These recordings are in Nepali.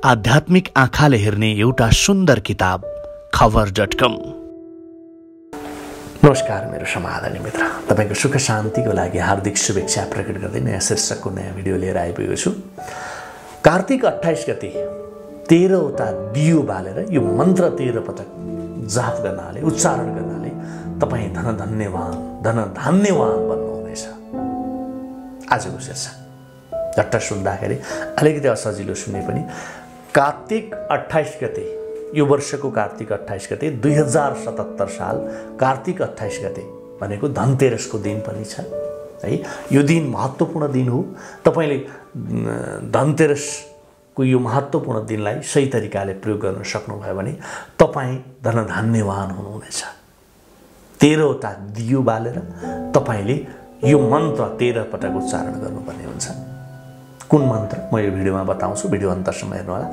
आध्यात्मिक आँखाले हेर्ने एउटा सुन्दर किताब खबर.com। नमस्कार मेरो समाधानी मित्र, तपाईको सुख शान्तिको लागि हार्दिक शुभेच्छा प्रकट गर्दै नयाँ शीर्षकको नयाँ भिडियो लिएर आइपुगेको छु। कार्तिक 28 गते 13 वटा दियो बालेर यो मन्त्र 13 पटक जाप गर्नाले, उच्चारण गर्नाले तपाई धन्यवान बन्नुहुनेछ। आजको शीर्षक झट्ट सुन्दाखेरि अलिकति असजिलो सुने पनि कार्तिक 28 गते, यो वर्षको कार्तिक 28 गते 2077 साल कार्तिक 28 गते भनेको धनतेरसको दिन पनि छ है। यो दिन महत्त्वपूर्ण दिन हो। तपाईले धनतेरसको यो महत्त्वपूर्ण दिनलाई सही तरिकाले प्रयोग गर्न सक्नुभयो भने तपाई धन्यवान हुनुहुनेछ। 13 वटा दियो बालेर तपाईले यो मन्त्र 13 पटक उच्चारण गर्नुपर्ने हुन्छ। कुन मन्त्र म यो भिडियोमा बताउँछु, भिडियो अन्तसम्म हेर्नु होला।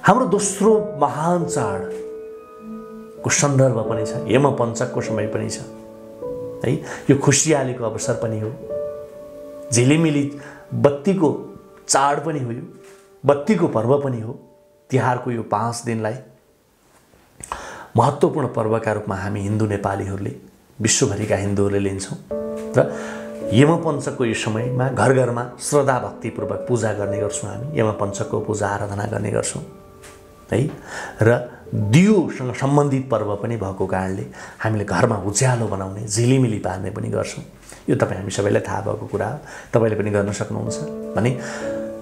हाम्रो दोस्रो महान चाडको सन्दर्भ पनि छ, यम पञ्चकको समय पनि छ है। यो खुसियालीको अवसर पनि हो, झिलिमिली बत्तीको चाड पनि हो, यो बत्तीको पर्व पनि हो। तिहारको यो 5 दिनलाई महत्त्वपूर्ण पर्वका रूपमा हामी हिन्दू नेपालीहरूले, विश्वभरिका हिन्दूहरूले लिन्छौँ र यमपञ्चकको यो समयमा घर घरमा श्रद्धा भक्तिपूर्वक पूजा गर्ने गर्छौँ। हामी यमपञ्चकको पूजा आराधना गर्ने गर्छौँ है। र दियोसँग सम्बन्धित पर्व पनि भएको कारणले हामीले घरमा उज्यालो बनाउने, झिलिमिली पार्ने पनि गर्छौँ। यो तपाईँ हामी सबैलाई थाहा भएको कुरा हो, तपाईँले पनि गर्न सक्नुहुन्छ। भने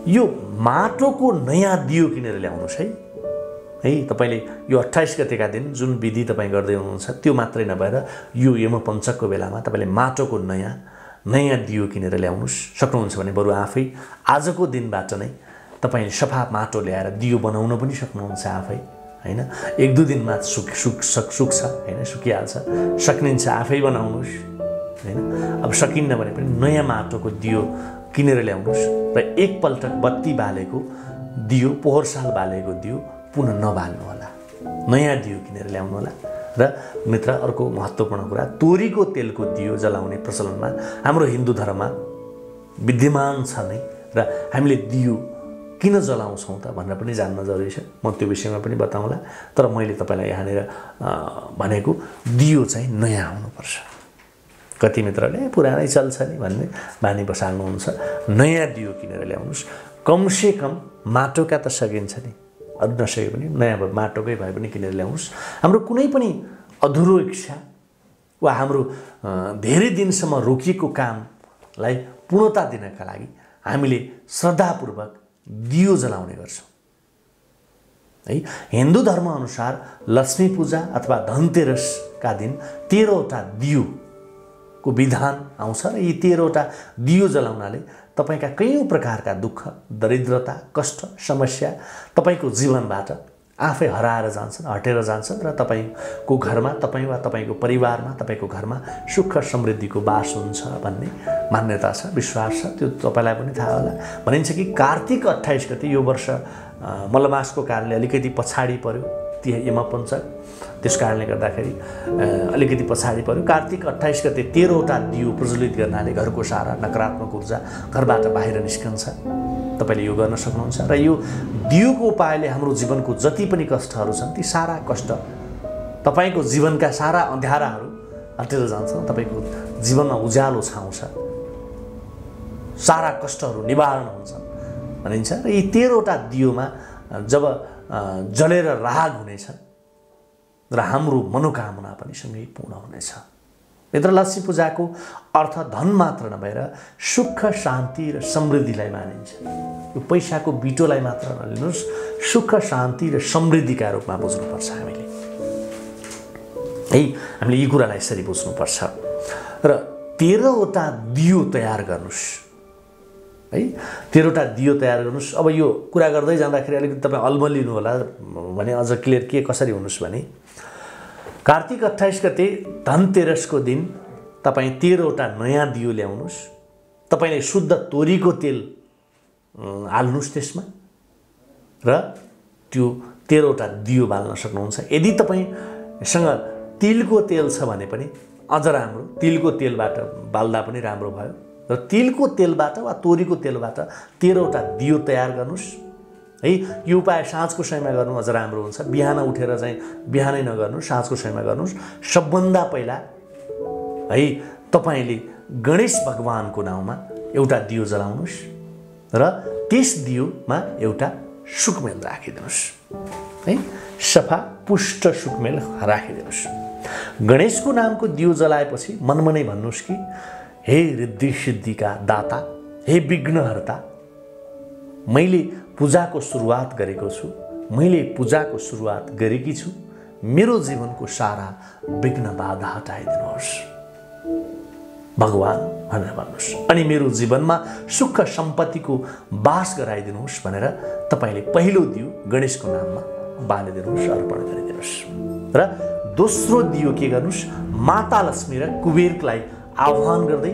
यो माटोको नयाँ दियो किनेर ल्याउनुहोस् है। तपाईँले यो 28 गतेका दिन जुन विधि तपाईँ गर्दै हुनुहुन्छ त्यो मात्रै नभएर यो यमपञ्चकको बेलामा तपाईँले माटोको नयाँ दियो किनेर ल्याउनुहोस्। सक्नुहुन्छ भने बरु आफै आजको दिनबाट नै तपाईले सफा माटो ल्याएर दियो बनाउन पनि सक्नुहुन्छ आफै हैन। 1-2 दिनमा सुक्छ हैन, सुकिहाल्छ। सक्निन्छ आफै बनाउनुहोस् हैन। अब सकिन्न भने पनि नयाँ माटोको दियो किनेर ल्याउनुहोस् र एकपल्ट बत्ती बालेको दियो, पोहोर साल बालेको दियो पुनः नबाल्नु होला, नयाँ दियो किनेर ल्याउनु होला। र मित्र, अर्को महत्त्वपूर्ण कुरा, तोरीको तेलको दियो जलाउने प्रचलनमा हाम्रो हिन्दू धर्ममा विद्यमान छ नै। र हामीले दियो किन जलाउँछौँ त भनेर पनि जान्न जरुरी छ। म त्यो विषयमा पनि बताउँला, तर मैले तपाईलाई यहाँनिर भनेको दियो चाहिँ नयाँ हुनुपर्छ। कति मित्रले पुरानै चल्छ नि भन्ने बानी बसाल्नुहुन्छ। नयाँ दियो किनेर ल्याउनुहोस्। कमसे कम माटोका त सकिन्छ नि, अरू नसके पनि नयाँ माटोकै भए पनि किनेर ल्याउनुहोस्। हाम्रो कुनै पनि अधुरो इच्छा वा हाम्रो धेरै दिनसम्म रोकिएको कामलाई पूर्णता दिनका लागि हामीले श्रद्धापूर्वक दियो जलाउने गर्छौँ है। हिन्दू धर्मअनुसार लक्ष्मी पूजा अथवा धनतेरसका दिन 13 वटा दियोको विधान आउँछ र यी 13 वटा दियो जलाउनाले तपाईका कयौं प्रकारका दुःख, दरिद्रता, कष्ट, समस्या तपाईको जीवनबाट आफै हराएर जान्छन्, हटेर जान्छन् र तपाईको घरमा, तपाई वा तपाईको परिवारमा, तपाईको घरमा सुख समृद्धिको वास हुन्छ भन्ने मान्यता छ, विश्वास छ। त्यो तपाईलाई पनि थाहा होला। भनिन्छ कि कार्तिक 28 गते यो वर्ष मलमासको कारणले अलिकति पछाडी पर्यो यमपञ्चक, त्यस कारणले गर्दाखेरि अलिकति पछाडी पर्यो। कार्तिक 28 गते 13 वटा दियो प्रज्वलित गर्नाले घरको सारा नकारात्मक ऊर्जा घरबाट बाहिर निस्कन्छ। तपाईले यो गर्न सक्नुहुन्छ र यो दियोको उपायले हाम्रो जीवनको जति पनि कष्टहरू छन् ती सारा कष्ट, तपाईको जीवनका सारा अँध्याराहरू हटेर जान्छन्, तपाईको जीवनमा उज्यालो छाउँछ, सारा कष्टहरू निवारण हुन्छन् भनिन्छ। र यी 13 वटा दियोमा जब जलेर राग हुनेछ र हाम्रो मनोकामना पनि सँगै पूर्ण हुनेछ। मित्र, लक्ष्मी पूजाको अर्थ धन मात्र नभएर सुख, शान्ति र समृद्धिलाई मानिन्छ। यो पैसाको बिटोलाई मात्र नलिनुहोस्, सुख, शान्ति र समृद्धिका रूपमा बुझ्नुपर्छ हामीले है। हामीले यी कुरालाई यसरी बुझ्नुपर्छ। र 13 वटा दियो तयार गर्नुहोस् है। 13 वटा दियो तयार गर्नुहोस्। अब यो कुरा गर्दै जाँदाखेरि अलिकति तपाईँ अल्मलिनु होला भने अझ क्लियर कसरी हुनुहोस् भने कार्तिक 28 गते धनतेरसको दिन तपाईँ 13 वटा नयाँ दियो ल्याउनुहोस्। तपाईँले शुद्ध तोरीको तेल हाल्नुहोस् त्यसमा र त्यो 13 वटा दियो बाल्न सक्नुहुन्छ। यदि तपाईँसँग तिलको तेल छ भने पनि अझ राम्रो, तिलको तेलबाट बाल्दा पनि राम्रो भयो। र तिलको तेलबाट वा तोरीको तेलबाट 13 वटा दियो तयार गर्नुहोस् है। यो उपाय साँझको समयमा गर्नु अझ राम्रो हुन्छ। बिहान उठेर चाहिँ बिहानै नगर्नु, साँझको समयमा गर्नुहोस्। सबभन्दा पहिला है तपाईँले गणेश भगवानको नाउँमा एउटा दियो जलाउनुहोस् र त्यस दियोमा एउटा सुकमेल राखिदिनुहोस् है। सफा पुष्ट सुकमेल राखिदिनुहोस्। गणेशको नामको दियो जलाएपछि मनमा नै भन्नुहोस् कि हे रिद्धि सिद्धिका दाता, हे विघ्नहर्ता, मैले पूजाको सुरुवात गरेको छु, मैले पूजाको सुरुवात गरेकी छु। मेरो जीवनको सारा विघ्न बाधा हटाइदिनुहोस् भगवान भनेर भन्नुहोस्। अनि मेरो जीवनमा सुख सम्पत्तिको बास गराइदिनुहोस् भनेर तपाईँले पहिलो दियो गणेशको नाममा बालिदिनुहोस्, अर्पण गरिदिनुहोस्। र दोस्रो दियो के गर्नुहोस्, माता लक्ष्मी र कुबेरलाई आह्वान गर्दै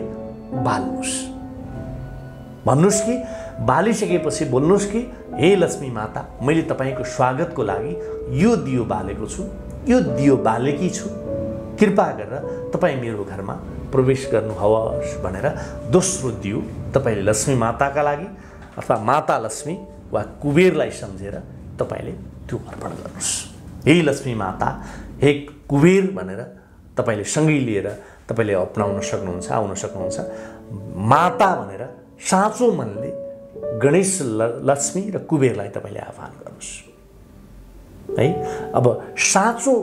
बाल्नुहोस्। भन्नुहोस् कि बालिसकेपछि बोल्नुहोस् कि हे लक्ष्मी माता, मैले तपाईँको स्वागतको लागि यो दियो बालेको छु, यो दियो बालेकी छु, कृपा गरेर तपाईँ मेरो घरमा प्रवेश गर्नुहोस् भनेर दोस्रो दियो तपाईँले लक्ष्मी माताका लागि अथवा माता लक्ष्मी वा कुबेरलाई सम्झेर तपाईँले त्यो अर्पण गर्नुहोस्। हे लक्ष्मी माता, हे कुबेर भनेर तपाईँले सँगै लिएर तपाईँले अपनाउन सक्नुहुन्छ, आउन सक्नुहुन्छ। माता भनेर साँचो मनले गणेश लक्ष्मी र कुबेरलाई तपाईँले आह्वान गर्नुहोस् है। अब साँचो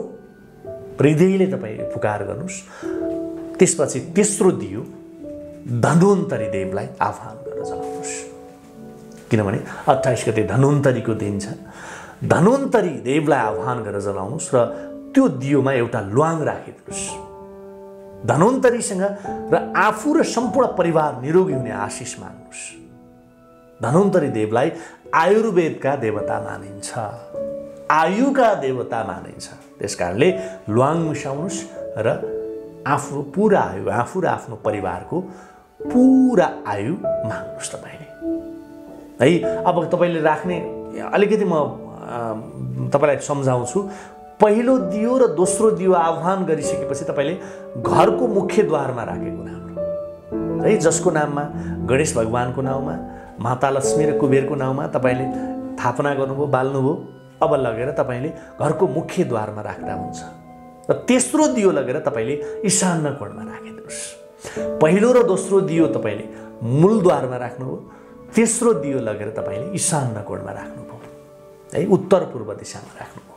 हृदयले तपाईँ पुकार गर्नुहोस्। त्यसपछि तेस्रो दियो धन्वन्तरी देवलाई आह्वान गरेर जलाउनुहोस्, किनभने 28 गते धन्वन्तरीको दिन छ। धन्वन्तरी देवलाई आह्वान गरेर जलाउनुहोस् र त्यो दियोमा एउटा ल्वाङ राखिदिनुहोस्। धन्वन्तरीसँग र आफू र सम्पूर्ण परिवार निरोगी हुने आशिष माग्नुहोस्। धन्वन्तरी देवलाई आयुर्वेदका देवता मानिन्छ, आयुका देवता मानिन्छ। त्यसकारणले ल्वाङ मिसाउनुहोस् र आफ्नो पुरा आयु, आफू र आफ्नो परिवारको पुरा आयु माग्नुहोस् तपाईँले है। अब तपाईँले राख्ने अलिकति म तपाईँलाई सम्झाउँछु। पहिलो दियो र दोस्रो दियो आह्वान गरिसकेपछि तपाईँले घरको मुख्य द्वारमा राखेको नाम है, जसको नाममा गणेश भगवानको नाउँमा, माता लक्ष्मी र कुबेरको नाउँमा तपाईँले थापना गर्नुभयो, बाल्नुभयो। अब लगेर तपाईँले घरको मुख्य द्वारमा राख्दा हुन्छ। र तेस्रो दियो लगेर तपाईँले ईशान्य कोणमा राखिदिनुहोस्। पहिलो र दोस्रो दियो तपाईँले मूलद्वारमा राख्नुभयो, तेस्रो दियो लगेर तपाईँले ईशान्य कोणमा राख्नुभयो है, उत्तर पूर्व दिशामा राख्नुभयो।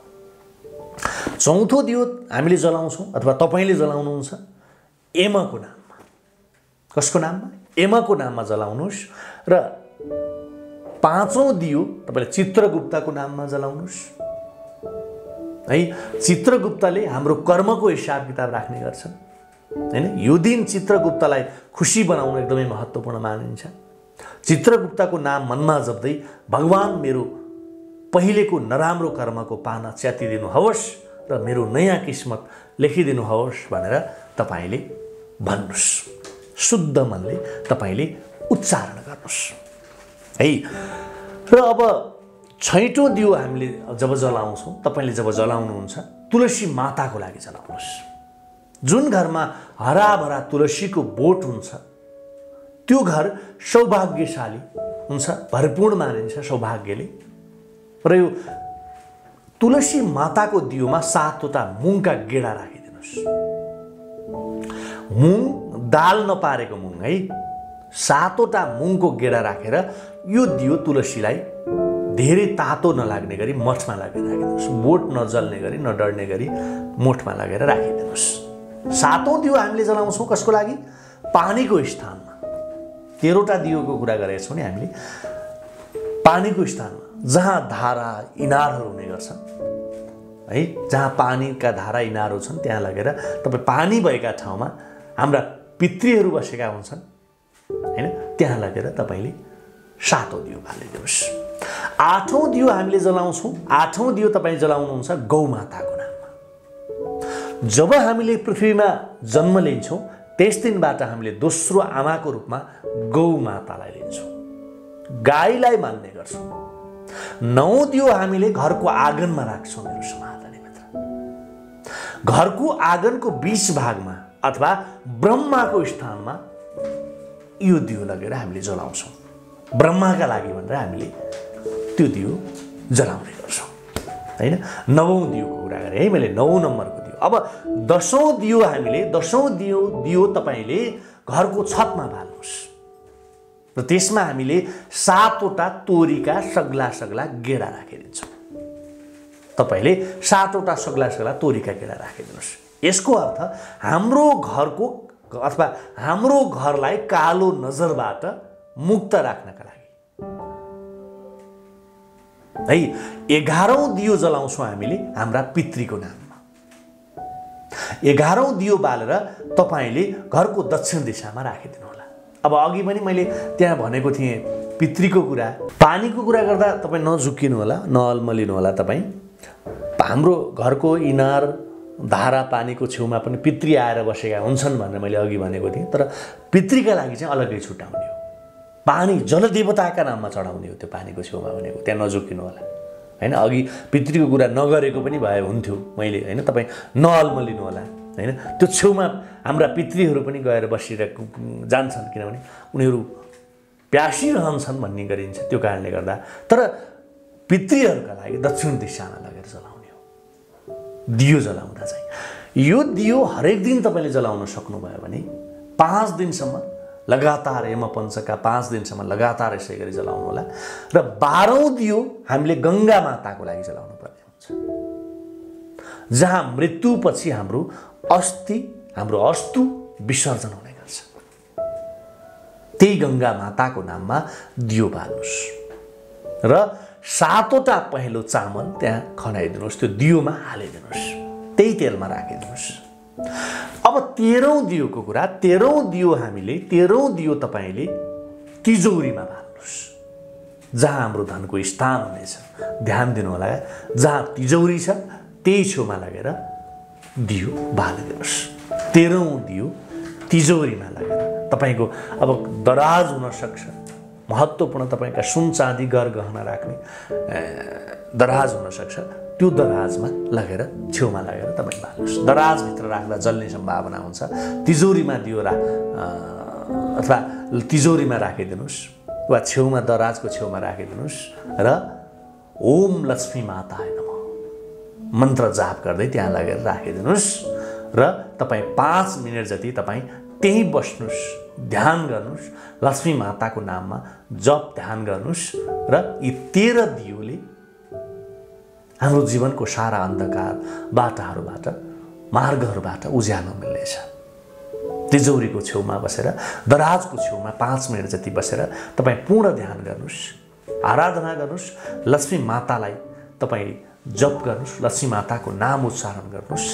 चौथो दियो हामीले जलाउँछौँ अथवा तपाईँले जलाउनुहुन्छ यमको नाममा। कसको नाममा? यमको नाममा जलाउनुहोस्। र पाँचौँ दियो तपाईँले चित्रगुप्तको नाममा जलाउनुहोस् है। चित्रगुप्तले हाम्रो कर्मको हिसाब किताब राख्ने गर्छन् हैन। यो दिन चित्रगुप्तलाई खुसी बनाउन एकदमै महत्त्वपूर्ण मानिन्छ। चित्रगुप्तको नाम मनमा जप्दै भगवान मेरो पहिलेको नराम्रो कर्मको पाना च्यातिदिनुहोस् र मेरो नयाँ किस्मत लेखिदिनुहोस् भनेर तपाईँले भन्नुहोस्। शुद्ध मनले तपाईँले उच्चारण गर्नुहोस् है। र अब छैटौँ दियो हामीले जब जलाउँछौँ, तपाईँले जब जलाउनुहुन्छ तुलसी माताको लागि जलाउनुहोस्। जुन घरमा हराभरा तुलसीको बोट हुन्छ त्यो घर सौभाग्यशाली हुन्छ, भरपूर्ण मानिन्छ सौभाग्यले। र यो तुलसी माताको दियोमा 7वटा मुङका गेडा राखिदिनुहोस्। मुङ दाल नपारेको मुङ है, 7वटा मुङको गेडा राखेर यो दियो तुलसीलाई धेरै तातो नलाग्ने गरी मठमा लगेर राखिदिनुहोस्। बोट नजल्ने गरी, नडढ्ने गरी मोठमा लगेर राखिदिनुहोस्। 7औँ दियो हामीले जलाउँछौँ कसको लागि? पानीको स्थानमा। 13वटा दियोको कुरा गरेका छौँ नि हामीले। पानीको स्थानमा जहाँ धारा इनारहरू हुने गर्छन् है, जहाँ पानीका धारा इनारहरू छन् त्यहाँ लगेर तपाईँ पानी भएका ठाउँमा हाम्रा पितृहरू बसेका हुन्छन् हैन, त्यहाँ लगेर तपाईँले 7औँ दियो बालिदिनुहोस्। 8औँ दियो हामीले जलाउँछौँ। 8औँ दियो तपाईँ जलाउनुहुन्छ गौमाताको नाममा। जब हामीले पृथ्वीमा जन्म लिन्छौँ त्यस दिनबाट हामीले दोस्रो आमाको रूपमा गौमातालाई लिन्छौँ, गाईलाई मान्ने गर्छौँ। 9औँ दियो हामीले घरको आँगनमा राख्छौँ। मेरो समाधानी मित्र, घरको आँगनको 20 भागमा अथवा ब्रह्माको स्थानमा यो दियो लगेर हामीले जलाउँछौँ। ब्रह्माका लागि भनेर हामीले त्यो दियो जलाउने गर्छौँ हैन। 9औं दियोको कुरा गरेँ है मैले, 9 नम्बरको दियो। अब 10औं दियो हामीले 10औं दियो तपाईले घरको छतमा बाल्नुहोस् र त्यसमा हामीले 7वटा तोरीका सग्ला सग्ला गेडा राखिदिन्छौँ। तपाईले 7वटा सग्ला सग्ला तोरीका गेडा राखिदिनुहोस्। यसको अर्थ हाम्रो घरको अथवा हाम्रो घरलाई कालो नजरबाट मुक्त राख्नका लागि है 11औं दियो जलाउँछौँ हामीले हाम्रा पितृको नाममा। 11औं दियो बालेर तपाईले घरको दक्षिण दिशामा राखिदिनु होला। अब अघि पनि मैले त्यहाँ भनेको थिएँ पितृको कुरा, पानीको कुरा गर्दा तपाईँ नझुक्किनु होला, नअल्मलिनु होला। तपाईँ हाम्रो घरको इनार धारा पानीको छेउमा पनि पितृ आएर बसेका हुन्छन् भनेर मैले अघि भनेको थिएँ। तर पितृका लागि चाहिँ अलग्गै छुट्याउने हो। पानी जलदेवताका नाममा चढाउने हो त्यो पानीको छेउमा भनेको, त्यहाँ नझुक्किनु होला हैन। अघि पितृको कुरा नगरेको पनि भए हुन्थ्यो मैले हैन, तपाईँ नअल्मलिनु होला हैन। त्यो छेउमा हाम्रा पितृहरू पनि गएर बसिरहेको जान्छन्, किनभने उनीहरू प्यासिरहन्छन् भन्ने गरिन्छ। त्यो कारणले गर्दा तर पितृहरूका लागि दक्षिण दिशामा लगेर जलाउने हो दियो जलाउँदा चाहिँ। यो दियो हरेक दिन तपाईँले जलाउन सक्नुभयो भने 5 दिनसम्म लगातार यमपञ्चका 5 दिनसम्म लगातार यसै गरी जलाउनु होला। र 12औं दियो हामीले गङ्गा माताको लागि जलाउनु पर्ने हुन्छ, जहाँ मृत्युपछि हाम्रो अस्तु विसर्जन हुने गर्छ। त्यही गङ्गा माताको नाममा दियो बाल्नुहोस् र 7वटा पहेँलो चामल त्यहाँ खनाइदिनुहोस्, त्यो दियोमा हालिदिनुहोस्, त्यही तेलमा राखिदिनुहोस्। अब 13औं दियोको कुरा, 13औं दियो हामीले 13औं दियो तपाईले तिजौरीमा बाल्नुहोस्, जहाँ हाम्रो धनको स्थान हुनेछ। ध्यान दिनु होला, जहाँ तिजौरी छ त्यही छेउमा लगेर दियो बालिदिनुहोस्। 13औं दियो तिजौरीमा लगेर तपाईको अब दराज हुन सक्छ, महत्त्वपूर्ण तपाईका सुन चाँदी गहना राख्ने दराज हुन सक्छ, त्यो दराजमा लगेर छेउमा लगेर तपाईँ बाल्नुहोस्। दराजभित्र राख्दा जल्ने सम्भावना हुन्छ। तिजौरीमा दियो अथवा तिजौरीमा राखिदिनुहोस् वा छेउमा दराजको छेउमा राखिदिनुहोस् र ओम लक्ष्मी माताय नमः मन्त्र जाप गर्दै त्यहाँ लगेर राखिदिनुहोस् र तपाईँ 5 मिनट जति तपाईँ त्यहीँ बस्नुहोस्, ध्यान गर्नुहोस्, लक्ष्मी माताको नाममा जप ध्यान गर्नुहोस् र यी 13 दियोले हाम्रो जीवनको सारा अन्धकार बाटाहरूबाट मार्गहरूबाट उज्यालो मिल्नेछ। तिजौरीको छेउमा बसेर दराजको छेउमा 5 मिनट जति बसेर तपाईँ पूर्ण ध्यान गर्नुहोस्, आराधना गर्नुहोस्, लक्ष्मी मातालाई तपाईँ जप गर्नुहोस्, लक्ष्मी माताको नाम उच्चारण गर्नुहोस्।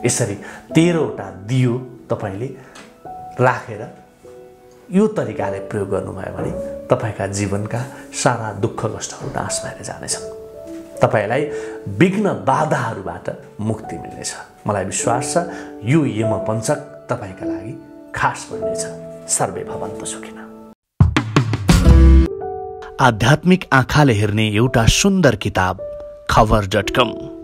यसरी 13वटा दियो तपाईले राखेर यो तरिकाले प्रयोग गर्नुभयो भने तपाईका जीवनका सारा दुःख कष्टहरू नाश भएर जानेछन्। तपाईलाई विघ्न बाधाहरूबाट मुक्ति मिल्नेछ। मलाई विश्वास छ यो यमपञ्चक तपाईका लागि खास बन्नेछ। सर्वे भवन्तु सुखिनः। आध्यात्मिक आँखाले हेर्ने एउटा सुन्दर किताब खबर.com।